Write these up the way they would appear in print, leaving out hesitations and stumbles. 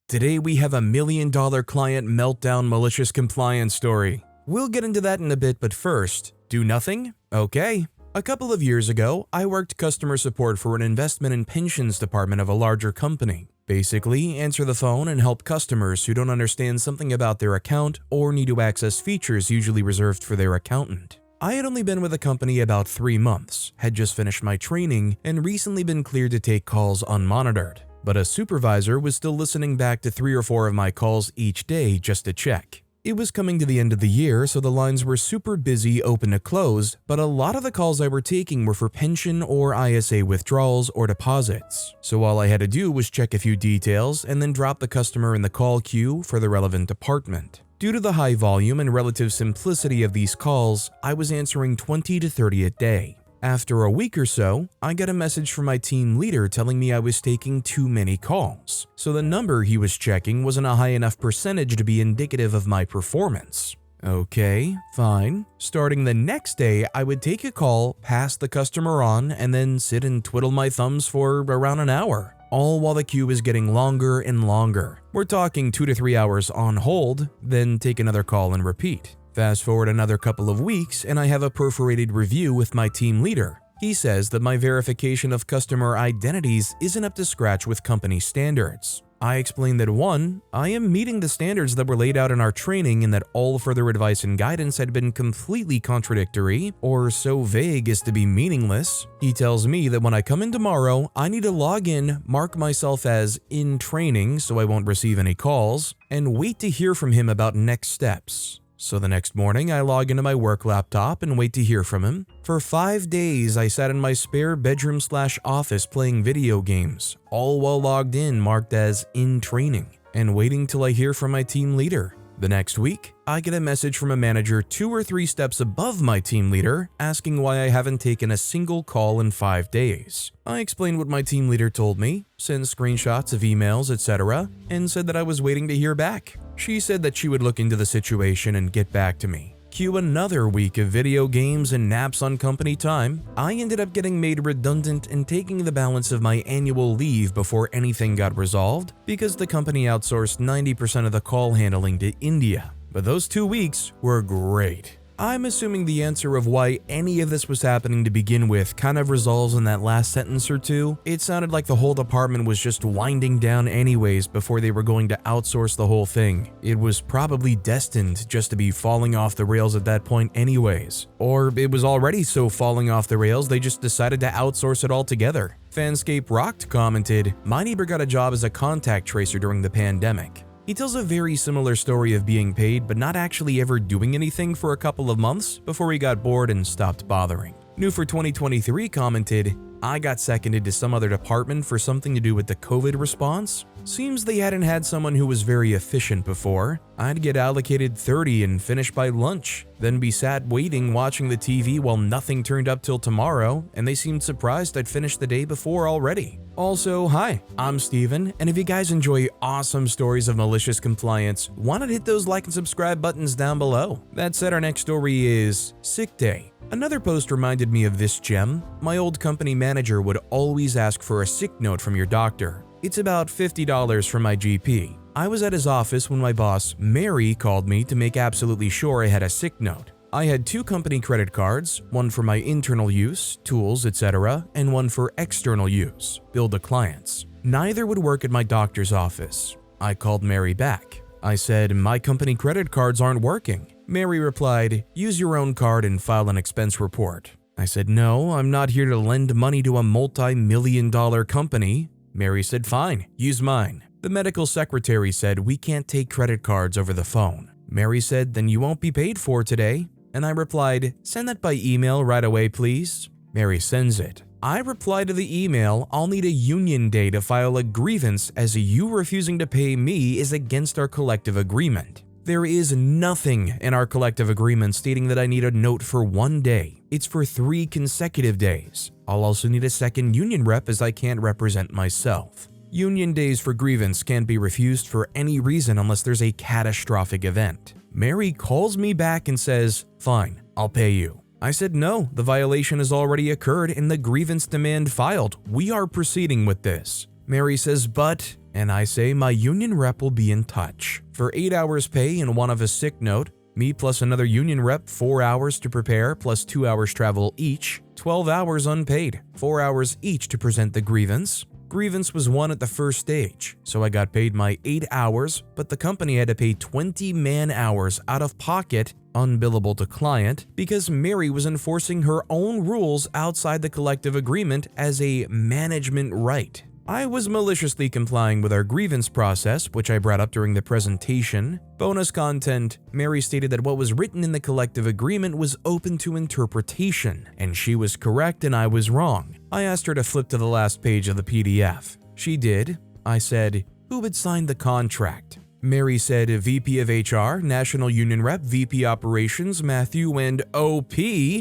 Today we have a million-dollar client meltdown malicious compliance story. We'll get into that in a bit, but first, do nothing? Okay. A couple of years ago, I worked customer support for an investment and pensions department of a larger company. Basically, answer the phone and help customers who don't understand something about their account or need to access features usually reserved for their accountant. I had only been with the company about 3 months, had just finished my training, and recently been cleared to take calls unmonitored. But a supervisor was still listening back to 3 or 4 of my calls each day just to check. It was coming to the end of the year, so the lines were super busy open to close, but a lot of the calls I were taking were for pension or ISA withdrawals or deposits. So all I had to do was check a few details and then drop the customer in the call queue for the relevant department. Due to the high volume and relative simplicity of these calls, I was answering 20 to 30 a day. After a week or so, I got a message from my team leader telling me I was taking too many calls, so the number he was checking wasn't a high enough percentage to be indicative of my performance. Okay, fine. Starting the next day, I would take a call, pass the customer on, and then sit and twiddle my thumbs for around an hour, all while the queue is getting longer and longer. We're talking 2 to 3 hours on hold, then take another call and repeat. Fast forward another couple of weeks and I have a perforated review with my team leader. He says that my verification of customer identities isn't up to scratch with company standards. I explained that 1, I am meeting the standards that were laid out in our training and that all further advice and guidance had been completely contradictory or so vague as to be meaningless. He tells me that when I come in tomorrow, I need to log in, mark myself as in training so I won't receive any calls, and wait to hear from him about next steps. So the next morning, I log into my work laptop and wait to hear from him. For 5 days, I sat in my spare bedroom/office playing video games, all while logged in marked as in training, and waiting till I hear from my team leader. The next week, I get a message from a manager 2 or 3 steps above my team leader asking why I haven't taken a single call in 5 days. I explained what my team leader told me, sent screenshots of emails, etc., and said that I was waiting to hear back. She said that she would look into the situation and get back to me. Cue another week of video games and naps on company time. I ended up getting made redundant and taking the balance of my annual leave before anything got resolved because the company outsourced 90% of the call handling to India. But those 2 weeks were great. I'm assuming the answer of why any of this was happening to begin with kind of resolves in that last sentence or two. It sounded like the whole department was just winding down anyways before they were going to outsource the whole thing. It was probably destined just to be falling off the rails at that point anyways. Or it was already so falling off the rails they just decided to outsource it altogether. Fanscape Rocked commented, "My neighbor got a job as a contact tracer during the pandemic. He tells a very similar story of being paid but not actually ever doing anything for a couple of months before he got bored and stopped bothering." New for 2023 commented, "I got seconded to some other department for something to do with the COVID response. Seems they hadn't had someone who was very efficient before. I'd get allocated 30 and finish by lunch, then be sat waiting watching the TV while nothing turned up till tomorrow, and they seemed surprised I'd finished the day before already." Also, hi, I'm Steven, and if you guys enjoy awesome stories of malicious compliance, why not hit those like and subscribe buttons down below? That said, our next story is Sick Day. Another post reminded me of this gem. My old company manager would always ask for a sick note from your doctor. It's about $50 from my GP. I was at his office when my boss, Mary, called me to make absolutely sure I had a sick note. I had 2 company credit cards, one for my internal use, tools, etc., and one for external use, bill to clients. Neither would work at my doctor's office. I called Mary back. I said, "My company credit cards aren't working." Mary replied, "Use your own card and file an expense report." I said, "No, I'm not here to lend money to a multi-million-dollar company." Mary said, "Fine, use mine." The medical secretary said, "We can't take credit cards over the phone." Mary said, "Then you won't be paid for today." And I replied, "Send that by email right away, please." Mary sends it. I reply to the email, "I'll need a union day to file a grievance as you refusing to pay me is against our collective agreement." There is nothing in our collective agreement stating that I need a note for 1 day. It's for 3 consecutive days. I'll also need a second union rep as I can't represent myself. Union days for grievance can't be refused for any reason unless there's a catastrophic event. Mary calls me back and says, "Fine, I'll pay you." I said, "No, the violation has already occurred and the grievance demand filed. We are proceeding with this." Mary says, "But," and I say my union rep will be in touch. For 8 hours pay and one of a sick note, me plus another union rep 4 hours to prepare plus 2 hours travel each, 12 hours unpaid, 4 hours each to present the grievance. Grievance was won at the first stage, so I got paid my 8 hours, but the company had to pay 20 man-hours out of pocket, unbillable to client, because Mary was enforcing her own rules outside the collective agreement as a management right. I was maliciously complying with our grievance process, which I brought up during the presentation. Bonus content: Mary stated that what was written in the collective agreement was open to interpretation, and she was correct and I was wrong. I asked her to flip to the last page of the PDF. She did. I said, "Who had signed the contract?" Mary said, "VP of HR, National Union Rep, VP Operations, Matthew, and OP,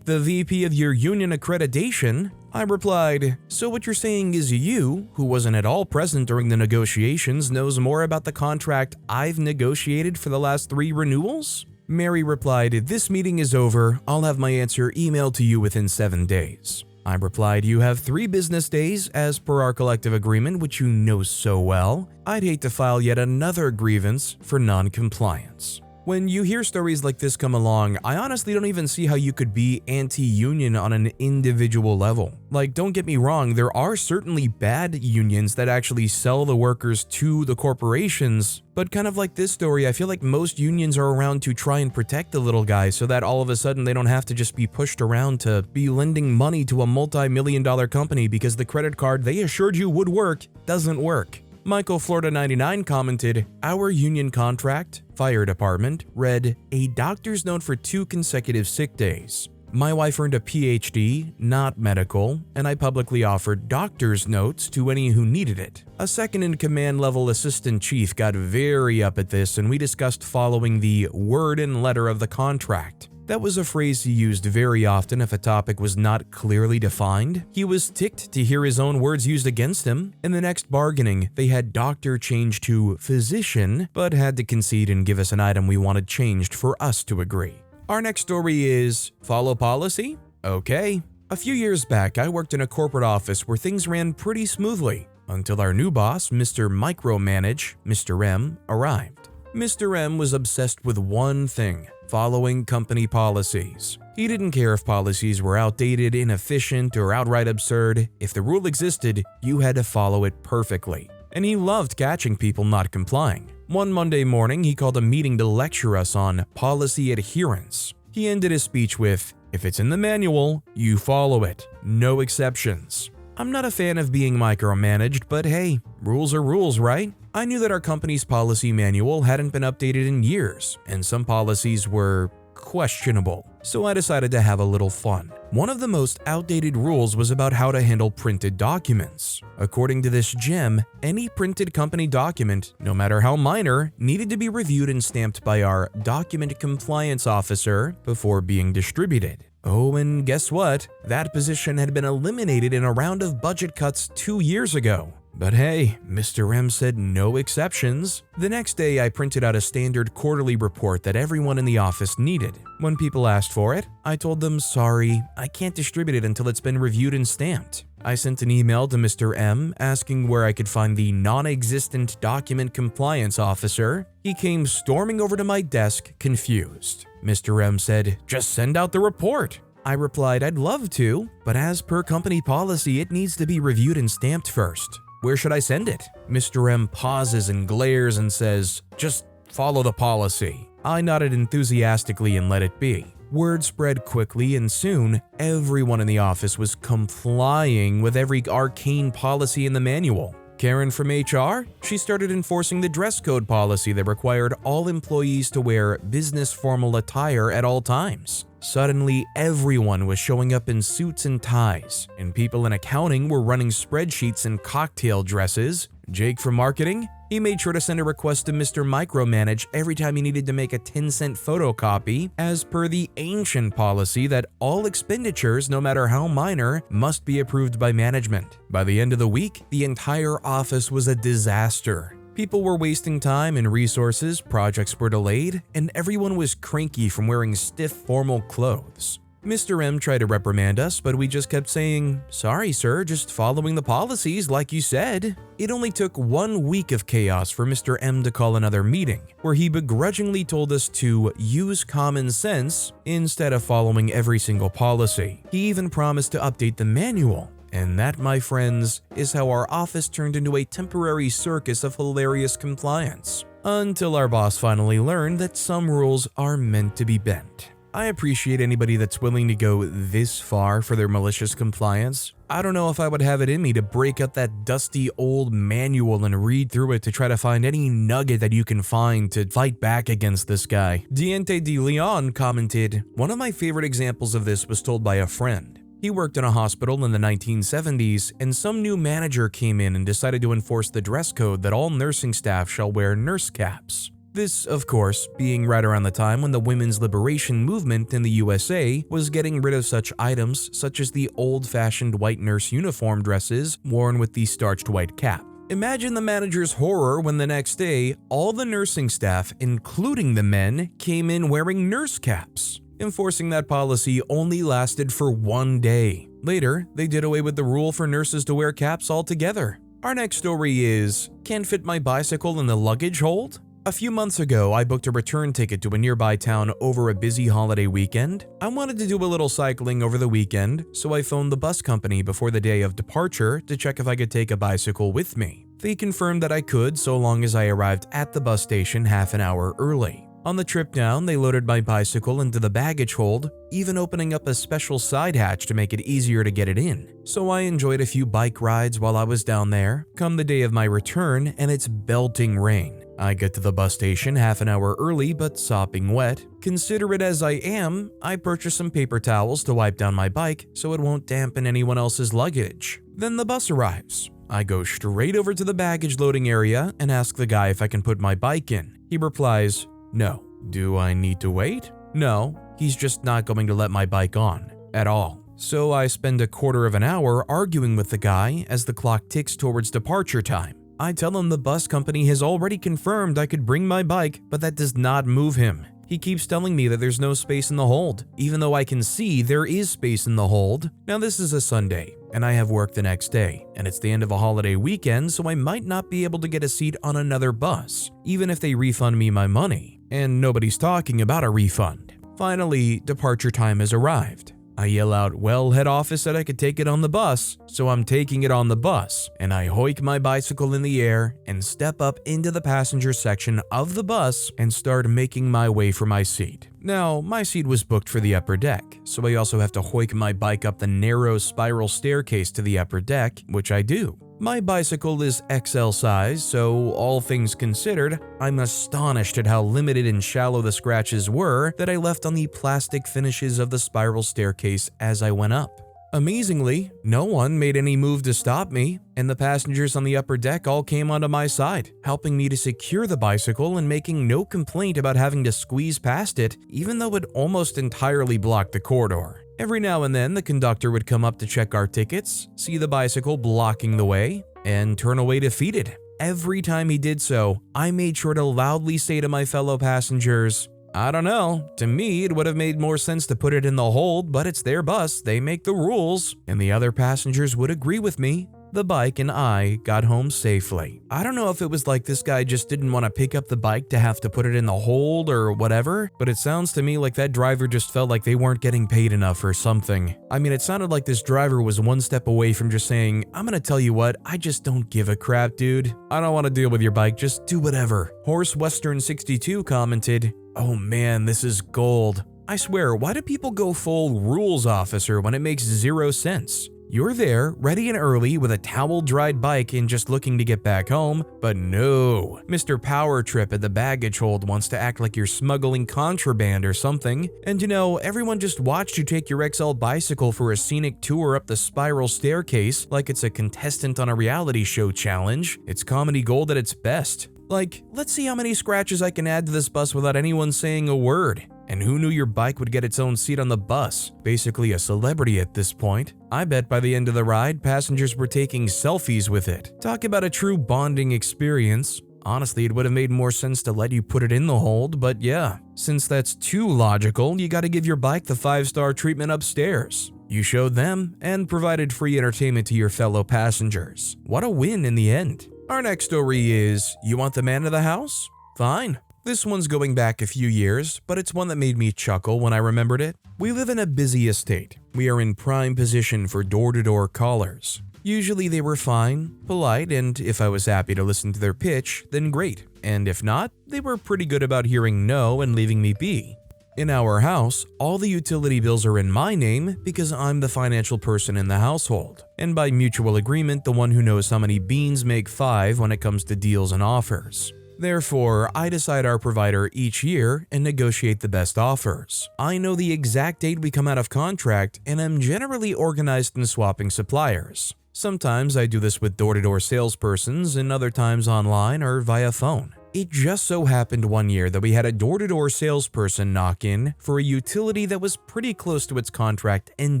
the VP of your union accreditation." I replied, "So what you're saying is you, who wasn't at all present during the negotiations, knows more about the contract I've negotiated for the last 3 renewals?" Mary replied, "This meeting is over. I'll have my answer emailed to you within 7 days." I replied, "You have 3 business days as per our collective agreement, which you know so well. I'd hate to file yet another grievance for non-compliance." When you hear stories like this come along, I honestly don't even see how you could be anti-union on an individual level. Like, don't get me wrong, there are certainly bad unions that actually sell the workers to the corporations, but kind of like this story, I feel like most unions are around to try and protect the little guy so that all of a sudden they don't have to just be pushed around to be lending money to a multi-million-dollar company because the credit card they assured you would work doesn't work. Michael Florida 99 commented, "Our union contract, fire department, read a doctor's note for 2 consecutive sick days. My wife earned a PhD, not medical, and I publicly offered doctor's notes to any who needed it. A second-in-command level assistant chief got very up at this, and we discussed following the word and letter of the contract. That was a phrase he used very often if a topic was not clearly defined. He was ticked to hear his own words used against him. In the next bargaining, they had doctor changed to physician, but had to concede and give us an item we wanted changed for us to agree." Our next story is, follow policy? Okay. A few years back, I worked in a corporate office where things ran pretty smoothly until our new boss, Mr. Micromanage, Mr. M, arrived. Mr. M was obsessed with one thing: following company policies. He didn't care if policies were outdated, inefficient, or outright absurd. If the rule existed, you had to follow it perfectly. And he loved catching people not complying. One Monday morning, he called a meeting to lecture us on policy adherence. He ended his speech with, "If it's in the manual, you follow it. No exceptions." I'm not a fan of being micromanaged, but hey, rules are rules, right? I knew that our company's policy manual hadn't been updated in years, and some policies were questionable, so I decided to have a little fun. One of the most outdated rules was about how to handle printed documents. According to this gem, any printed company document, no matter how minor, needed to be reviewed and stamped by our document compliance officer before being distributed. Oh, and guess what? That position had been eliminated in a round of budget cuts 2 years ago. But hey, Mr. M said no exceptions. The next day, I printed out a standard quarterly report that everyone in the office needed. When people asked for it, I told them, "Sorry, I can't distribute it until it's been reviewed and stamped." I sent an email to Mr. M asking where I could find the non-existent document compliance officer. He came storming over to my desk, confused. Mr. M said, "Just send out the report." I replied, "I'd love to, but as per company policy, it needs to be reviewed and stamped first. Where should I send it?" Mr. M pauses and glares and says, "Just follow the policy." I nodded enthusiastically and let it be. Word spread quickly, and soon, everyone in the office was complying with every arcane policy in the manual. Karen from HR, she started enforcing the dress code policy that required all employees to wear business formal attire at all times. Suddenly, everyone was showing up in suits and ties, and people in accounting were running spreadsheets in cocktail dresses. Jake from marketing, he made sure to send a request to Mr. Micromanage every time he needed to make a 10-cent photocopy, as per the ancient policy that all expenditures, no matter how minor, must be approved by management. By the end of the week, the entire office was a disaster. People were wasting time and resources, projects were delayed, and everyone was cranky from wearing stiff formal clothes. Mr. M tried to reprimand us, but we just kept saying, "Sorry, sir, just following the policies like you said." It only took 1 week of chaos for Mr. M to call another meeting, where he begrudgingly told us to use common sense instead of following every single policy. He even promised to update the manual. And that, my friends, is how our office turned into a temporary circus of hilarious compliance. Until our boss finally learned that some rules are meant to be bent. I appreciate anybody that's willing to go this far for their malicious compliance. I don't know if I would have it in me to break up that dusty old manual and read through it to try to find any nugget that you can find to fight back against this guy. Diente de Leon commented, "One of my favorite examples of this was told by a friend. He worked in a hospital in the 1970s, and some new manager came in and decided to enforce the dress code that all nursing staff shall wear nurse caps. This, of course, being right around the time when the women's liberation movement in the USA was getting rid of such items such as the old-fashioned white nurse uniform dresses worn with the starched white cap. Imagine the manager's horror when the next day, all the nursing staff, including the men, came in wearing nurse caps. Enforcing that policy only lasted for 1 day. Later, they did away with the rule for nurses to wear caps altogether. Our next story is, can't fit my bicycle in the luggage hold? A few months ago, I booked a return ticket to a nearby town over a busy holiday weekend. I wanted to do a little cycling over the weekend, so I phoned the bus company before the day of departure to check if I could take a bicycle with me. They confirmed that I could so long as I arrived at the bus station half an hour early. On the trip down, they loaded my bicycle into the baggage hold, even opening up a special side hatch to make it easier to get it in. So I enjoyed a few bike rides while I was down there. Come the day of my return, and it's belting rain. I get to the bus station half an hour early but sopping wet. Considerate as I am, I purchase some paper towels to wipe down my bike so it won't dampen anyone else's luggage. Then the bus arrives. I go straight over to the baggage loading area and ask the guy if I can put my bike in. He replies, "No." Do I need to wait? No, he's just not going to let my bike on at all. So I spend a quarter of an hour arguing with the guy as the clock ticks towards departure time. I tell him the bus company has already confirmed I could bring my bike, but that does not move him. He keeps telling me that there's no space in the hold, even though I can see there is space in the hold. Now this is a Sunday, and I have work the next day, and it's the end of a holiday weekend, so I might not be able to get a seat on another bus, even if they refund me my money. And nobody's talking about a refund. Finally, departure time has arrived. I yell out, "Well, head office said I could take it on the bus," so I'm taking it on the bus, and I hoik my bicycle in the air and step up into the passenger section of the bus and start making my way for my seat. Now, my seat was booked for the upper deck, so I also have to hoik my bike up the narrow spiral staircase to the upper deck, which I do. My bicycle is XL size, so all things considered, I'm astonished at how limited and shallow the scratches were that I left on the plastic finishes of the spiral staircase as I went up. Amazingly, no one made any move to stop me, and the passengers on the upper deck all came onto my side, helping me to secure the bicycle and making no complaint about having to squeeze past it, even though it almost entirely blocked the corridor. Every now and then, the conductor would come up to check our tickets, see the bicycle blocking the way, and turn away defeated. Every time he did so, I made sure to loudly say to my fellow passengers, "I don't know, to me it would have made more sense to put it in the hold, but it's their bus, they make the rules," and the other passengers would agree with me. The bike and I got home safely. I don't know if it was like this guy just didn't want to pick up the bike to have to put it in the hold or whatever, but it sounds to me like that driver just felt like they weren't getting paid enough or something. I mean, it sounded like this driver was one step away from just saying, "I'm gonna tell you what, I just don't give a crap, dude. I don't want to deal with your bike, just do whatever." Horse Western 62 commented, "Oh man, this is gold. I swear, why do people go full rules officer when it makes zero sense? You're there, ready and early, with a towel-dried bike and just looking to get back home, but no. Mr. Power Trip at the baggage hold wants to act like you're smuggling contraband or something. And you know, everyone just watched you take your XL bicycle for a scenic tour up the spiral staircase like it's a contestant on a reality show challenge. It's comedy gold at its best. Like, let's see how many scratches I can add to this bus without anyone saying a word. And who knew your bike would get its own seat on the bus? Basically a celebrity at this point. I bet by the end of the ride, passengers were taking selfies with it. Talk about a true bonding experience. Honestly, it would have made more sense to let you put it in the hold, but yeah, since that's too logical, you gotta give your bike the 5-star treatment upstairs. You showed them and provided free entertainment to your fellow passengers. What a win in the end. Our next story is, you want the man of the house? Fine. This one's going back a few years, but it's one that made me chuckle when I remembered it. We live in a busy estate. We are in prime position for door-to-door callers. Usually they were fine, polite, and if I was happy to listen to their pitch, then great. And if not, they were pretty good about hearing no and leaving me be. In our house, all the utility bills are in my name because I'm the financial person in the household, and by mutual agreement, the one who knows how many beans make 5 when it comes to deals and offers. Therefore, I decide our provider each year and negotiate the best offers. I know the exact date we come out of contract, and I'm generally organized in swapping suppliers. Sometimes I do this with door-to-door salespersons and other times online or via phone. It just so happened one year that we had a door-to-door salesperson knock in for a utility that was pretty close to its contract end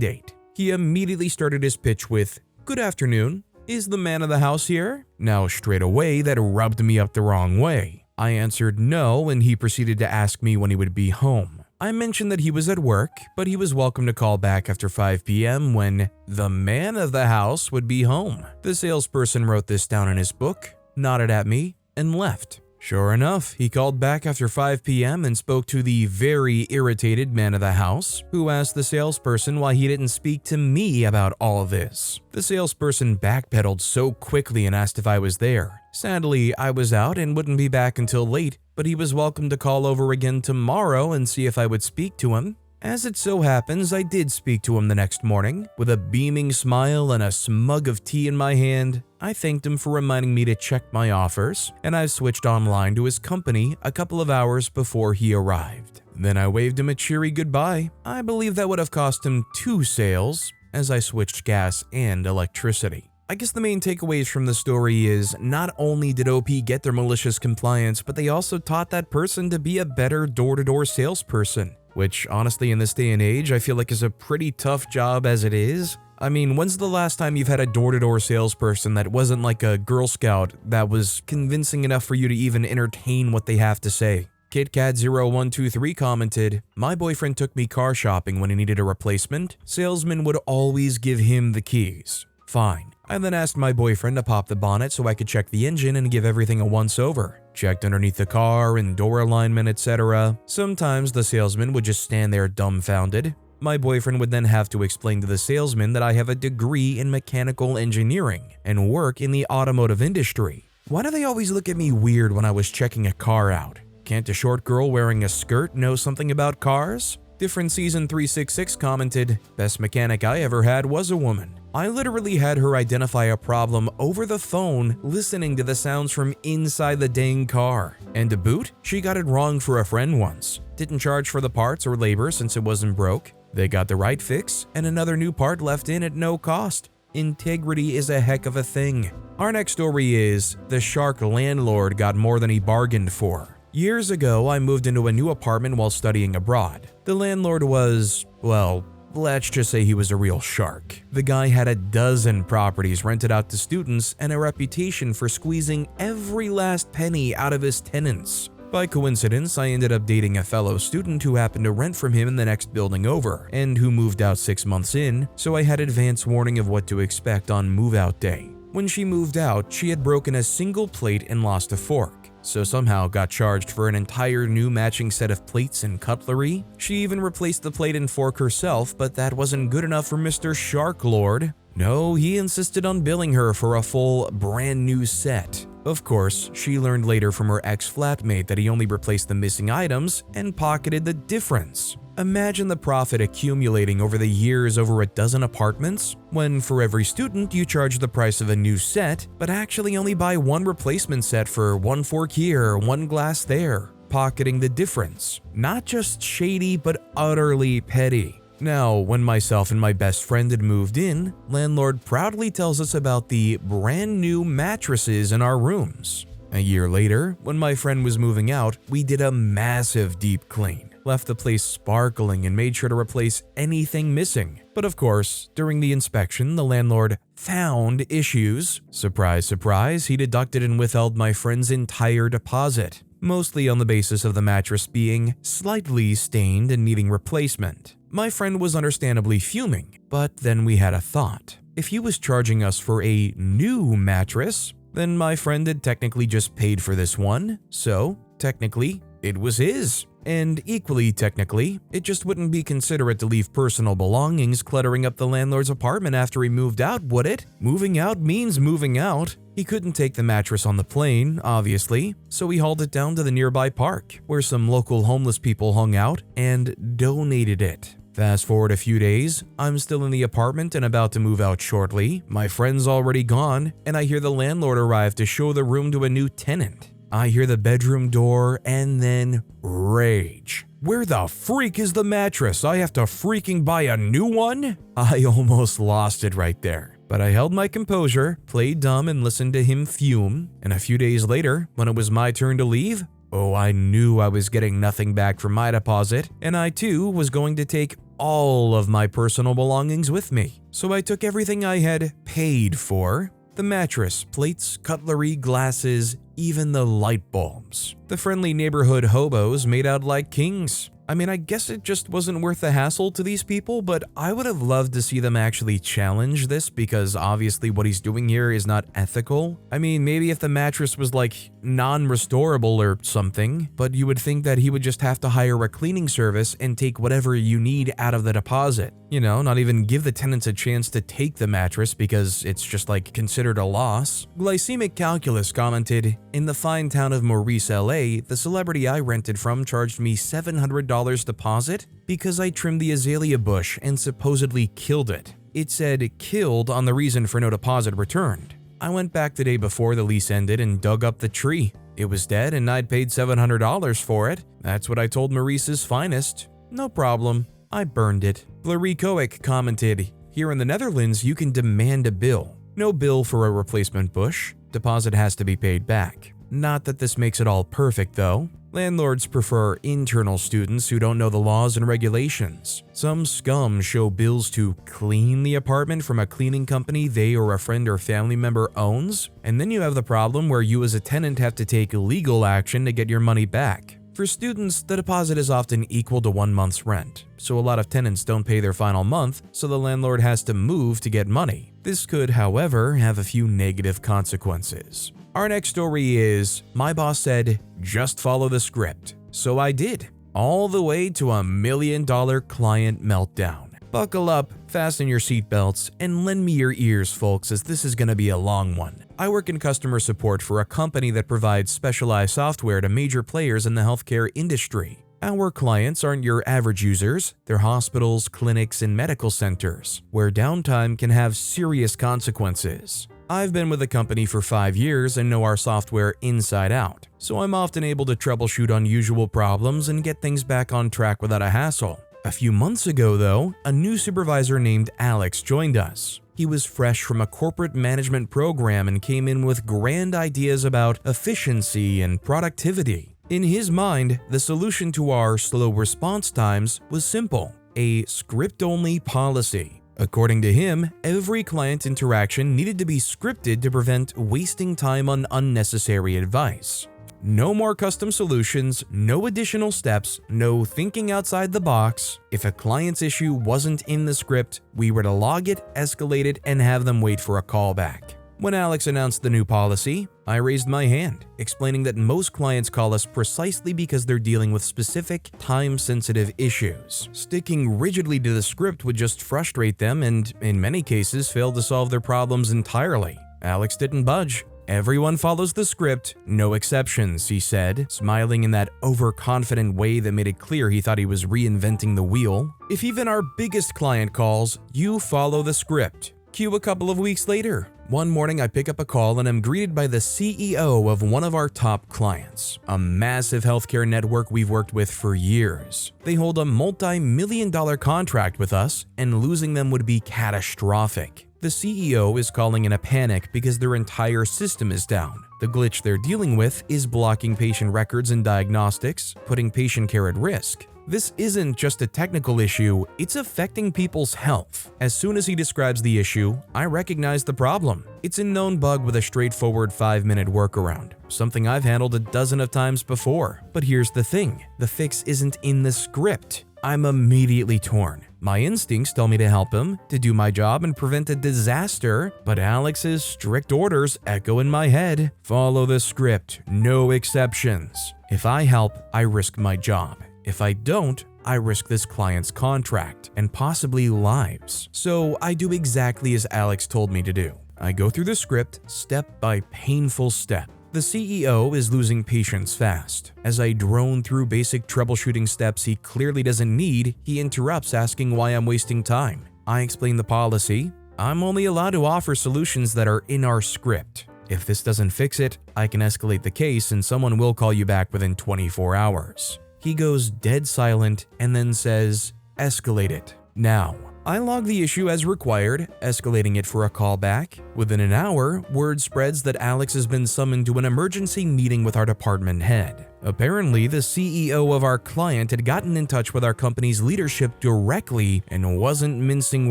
date. He immediately started his pitch with, "Good afternoon. Is the man of the house here?" Now straight away that rubbed me up the wrong way. I answered no, and he proceeded to ask me when he would be home. I mentioned that he was at work, but he was welcome to call back after 5 p.m. when the man of the house would be home. The salesperson wrote this down in his book, nodded at me, and left. Sure enough, he called back after 5 p.m. and spoke to the very irritated man of the house, who asked the salesperson why he didn't speak to me about all this. The salesperson backpedaled so quickly and asked if I was there. Sadly, I was out and wouldn't be back until late, but he was welcome to call over again tomorrow and see if I would speak to him. As it so happens, I did speak to him the next morning. With a beaming smile and a smug of tea in my hand, I thanked him for reminding me to check my offers, and I switched online to his company a couple of hours before he arrived. Then I waved him a cheery goodbye. I believe that would have cost him 2 sales, as I switched gas and electricity. I guess the main takeaways from the story is not only did OP get their malicious compliance, but they also taught that person to be a better door-to-door salesperson. Which, honestly, in this day and age, I feel like is a pretty tough job as it is. I mean, when's the last time you've had a door-to-door salesperson that wasn't like a Girl Scout that was convincing enough for you to even entertain what they have to say? KitKat0123 commented, "My boyfriend took me car shopping when he needed a replacement. Salesman would always give him the keys. Fine. I then asked my boyfriend to pop the bonnet so I could check the engine and give everything a once-over. Checked underneath the car and door alignment, etc. Sometimes the salesman would just stand there dumbfounded. My boyfriend would then have to explain to the salesman that I have a degree in mechanical engineering and work in the automotive industry. Why do they always look at me weird when I was checking a car out? Can't a short girl wearing a skirt know something about cars?" Different Season 366 commented, "Best mechanic I ever had was a woman. I literally had her identify a problem over the phone listening to the sounds from inside the dang car. And to boot, she got it wrong for a friend once. Didn't charge for the parts or labor since it wasn't broke. They got the right fix and another new part left in at no cost. Integrity is a heck of a thing." Our next story is, the shark landlord got more than he bargained for. Years ago, I moved into a new apartment while studying abroad. The landlord was, well, let's just say he was a real shark. The guy had a dozen properties rented out to students and a reputation for squeezing every last penny out of his tenants. By coincidence, I ended up dating a fellow student who happened to rent from him in the next building over, and who moved out 6 months in, so I had advance warning of what to expect on move-out day. When she moved out, she had broken a single plate and lost a fork, so somehow got charged for an entire new matching set of plates and cutlery. She even replaced the plate and fork herself, but that wasn't good enough for Mr. Shark Lord. No, he insisted on billing her for a full, brand new set. Of course, she learned later from her ex-flatmate that he only replaced the missing items and pocketed the difference. Imagine the profit accumulating over the years over a dozen apartments, when for every student you charge the price of a new set, but actually only buy one replacement set for one fork here, one glass there, pocketing the difference. Not just shady, but utterly petty. Now, when myself and my best friend had moved in, landlord proudly tells us about the brand new mattresses in our rooms. A year later, when my friend was moving out, we did a massive deep clean. left the place sparkling, and made sure to replace anything missing. But of course, during the inspection, the landlord found issues. Surprise, surprise, he deducted and withheld my friend's entire deposit, mostly on the basis of the mattress being slightly stained and needing replacement. My friend was understandably fuming, but then we had a thought. If he was charging us for a new mattress, then my friend had technically just paid for this one, so technically it was his. And equally technically, it just wouldn't be considerate to leave personal belongings cluttering up the landlord's apartment after he moved out, would it? Moving out means moving out. He couldn't take the mattress on the plane, obviously, so he hauled it down to the nearby park, where some local homeless people hung out, and donated it. Fast forward a few days, I'm still in the apartment and about to move out shortly. My friend's already gone, and I hear the landlord arrive to show the room to a new tenant. I hear the bedroom door and then rage. Where the freak is the mattress? I have to freaking buy a new one? I almost lost it right there. But I held my composure, played dumb, and listened to him fume. And a few days later, when it was my turn to leave, I knew I was getting nothing back from my deposit, and I too was going to take all of my personal belongings with me. So I took everything I had paid for: the mattress, plates, cutlery, glasses, even the light bulbs. The friendly neighborhood hobos made out like kings. I mean, I guess it just wasn't worth the hassle to these people, but I would have loved to see them actually challenge this, because obviously what he's doing here is not ethical. I mean, maybe if the mattress was like non-restorable or something, but you would think that he would just have to hire a cleaning service and take whatever you need out of the deposit. You know, not even give the tenants a chance to take the mattress because it's just like considered a loss. Glycemic Calculus commented, "In the fine town of Maurice, LA, the celebrity I rented from charged me $700 deposit because I trimmed the azalea bush and supposedly killed it. It said killed on the reason for no deposit returned. I went back the day before the lease ended and dug up the tree. It was dead and I'd paid $700 for it. That's what I told Maurice's finest. No problem. I burned it." Blurricoic commented, "Here in the Netherlands, you can demand a bill. No bill for a replacement bush. Deposit has to be paid back. Not that this makes it all perfect though. Landlords prefer internal students who don't know the laws and regulations. Some scum show bills to clean the apartment from a cleaning company they or a friend or family member owns, and then you have the problem where you as a tenant have to take legal action to get your money back. For students, the deposit is often equal to 1 month's rent, so a lot of tenants don't pay their final month, so the landlord has to move to get money. This could, however, have a few negative consequences." Our next story is, "My boss said, just follow the script. So I did. All the way to a million-dollar client meltdown. Buckle up, fasten your seatbelts, and lend me your ears, folks, as this is going to be a long one. I work in customer support for a company that provides specialized software to major players in the healthcare industry. Our clients aren't your average users, they're hospitals, clinics, and medical centers, where downtime can have serious consequences. I've been with the company for 5 years and know our software inside out, so I'm often able to troubleshoot unusual problems and get things back on track without a hassle. A few months ago, though, a new supervisor named Alex joined us. He was fresh from a corporate management program and came in with grand ideas about efficiency and productivity. In his mind, the solution to our slow response times was simple: a script-only policy. According to him, every client interaction needed to be scripted to prevent wasting time on unnecessary advice. No more custom solutions, no additional steps, no thinking outside the box. If a client's issue wasn't in the script, we were to log it, escalate it, and have them wait for a callback. When Alex announced the new policy, I raised my hand, explaining that most clients call us precisely because they're dealing with specific, time-sensitive issues. Sticking rigidly to the script would just frustrate them and, in many cases, fail to solve their problems entirely. Alex didn't budge. "Everyone follows the script, no exceptions," he said, smiling in that overconfident way that made it clear he thought he was reinventing the wheel. "If even our biggest client calls, you follow the script." Cue a couple of weeks later. One morning I pick up a call and am greeted by the CEO of one of our top clients, a massive healthcare network we've worked with for years. They hold a multi-million-dollar contract with us, and losing them would be catastrophic. The CEO is calling in a panic because their entire system is down. The glitch they're dealing with is blocking patient records and diagnostics, putting patient care at risk. This isn't just a technical issue, it's affecting people's health. As soon as he describes the issue, I recognize the problem. It's a known bug with a straightforward 5-minute workaround, something I've handled a dozen of times before. But here's the thing, the fix isn't in the script. I'm immediately torn. My instincts tell me to help him, to do my job and prevent a disaster, but Alex's strict orders echo in my head. Follow the script, no exceptions. If I help, I risk my job. If I don't, I risk this client's contract and possibly lives. So I do exactly as Alex told me to do. I go through the script step by painful step. The CEO is losing patience fast. As I drone through basic troubleshooting steps he clearly doesn't need, he interrupts asking why I'm wasting time. I explain the policy. I'm only allowed to offer solutions that are in our script. If this doesn't fix it, I can escalate the case and someone will call you back within 24 hours. He goes dead silent and then says, "Escalate it now." I log the issue as required, escalating it for a callback. Within an hour, word spreads that Alex has been summoned to an emergency meeting with our department head. Apparently, the CEO of our client had gotten in touch with our company's leadership directly and wasn't mincing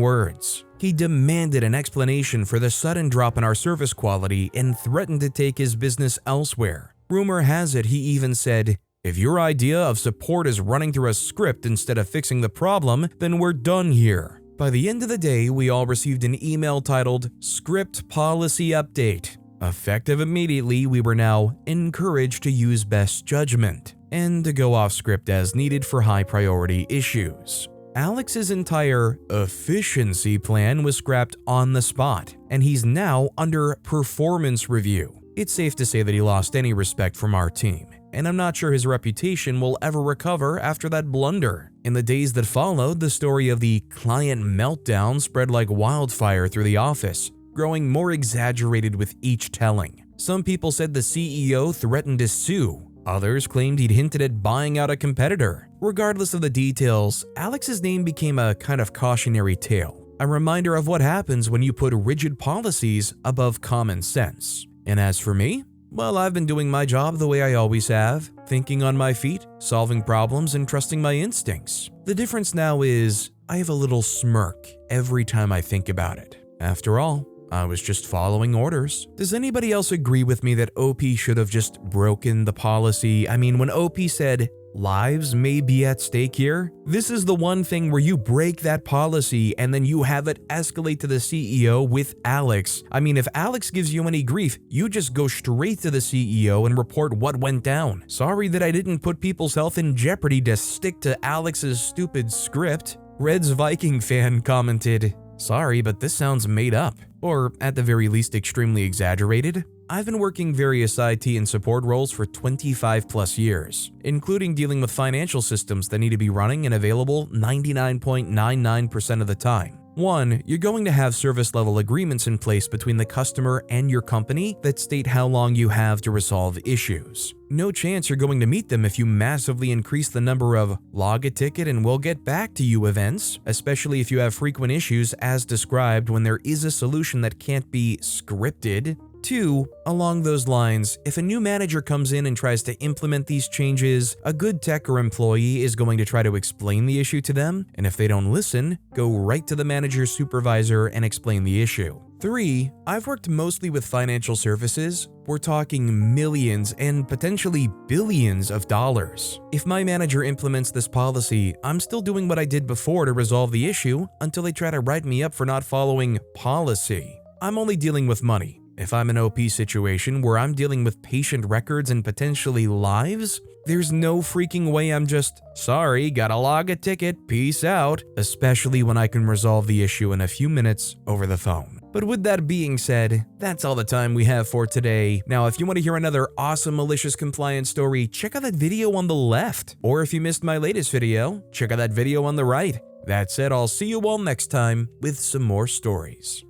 words. He demanded an explanation for the sudden drop in our service quality and threatened to take his business elsewhere. Rumor has it he even said, "If your idea of support is running through a script instead of fixing the problem, then we're done here." By the end of the day, we all received an email titled "Script Policy Update." Effective immediately, we were now encouraged to use best judgment and to go off script as needed for high priority issues. Alex's entire efficiency plan was scrapped on the spot, and he's now under performance review. It's safe to say that he lost any respect from our team, and I'm not sure his reputation will ever recover after that blunder. In the days that followed, the story of the client meltdown spread like wildfire through the office, growing more exaggerated with each telling. Some people said the CEO threatened to sue. Others claimed he'd hinted at buying out a competitor. Regardless of the details, Alex's name became a kind of cautionary tale, a reminder of what happens when you put rigid policies above common sense. And as for me, well, I've been doing my job the way I always have, thinking on my feet, solving problems, and trusting my instincts. The difference now is I have a little smirk every time I think about it. After all, I was just following orders. Does anybody else agree with me that OP should have just broken the policy? I mean, when OP said, "Lives may be at stake here," this is the one thing where you break that policy and then you have it escalate to the CEO with Alex. I mean, if Alex gives you any grief, you just go straight to the CEO and report what went down. Sorry that I didn't put people's health in jeopardy to stick to Alex's stupid script. Red's Viking fan commented, "Sorry, but this sounds made up, or at the very least extremely exaggerated." I've been working various IT and support roles for 25 plus years, including dealing with financial systems that need to be running and available 99.99% of the time. 1. You're going to have service level agreements in place between the customer and your company that state how long you have to resolve issues. No chance you're going to meet them if you massively increase the number of "log a ticket and we'll get back to you" events, especially if you have frequent issues as described when there is a solution that can't be scripted. 2. Along those lines, if a new manager comes in and tries to implement these changes, a good tech or employee is going to try to explain the issue to them, and if they don't listen, go right to the manager's supervisor and explain the issue. 3. I've worked mostly with financial services. We're talking millions and potentially billions of dollars. If my manager implements this policy, I'm still doing what I did before to resolve the issue until they try to write me up for not following policy. I'm only dealing with money. If I'm in an OP situation where I'm dealing with patient records and potentially lives, there's no freaking way I'm just, "Sorry, gotta log a ticket, peace out," especially when I can resolve the issue in a few minutes over the phone. But with that being said, that's all the time we have for today. Now, if you want to hear another awesome malicious compliance story, check out that video on the left. Or if you missed my latest video, check out that video on the right. That said, I'll see you all next time with some more stories.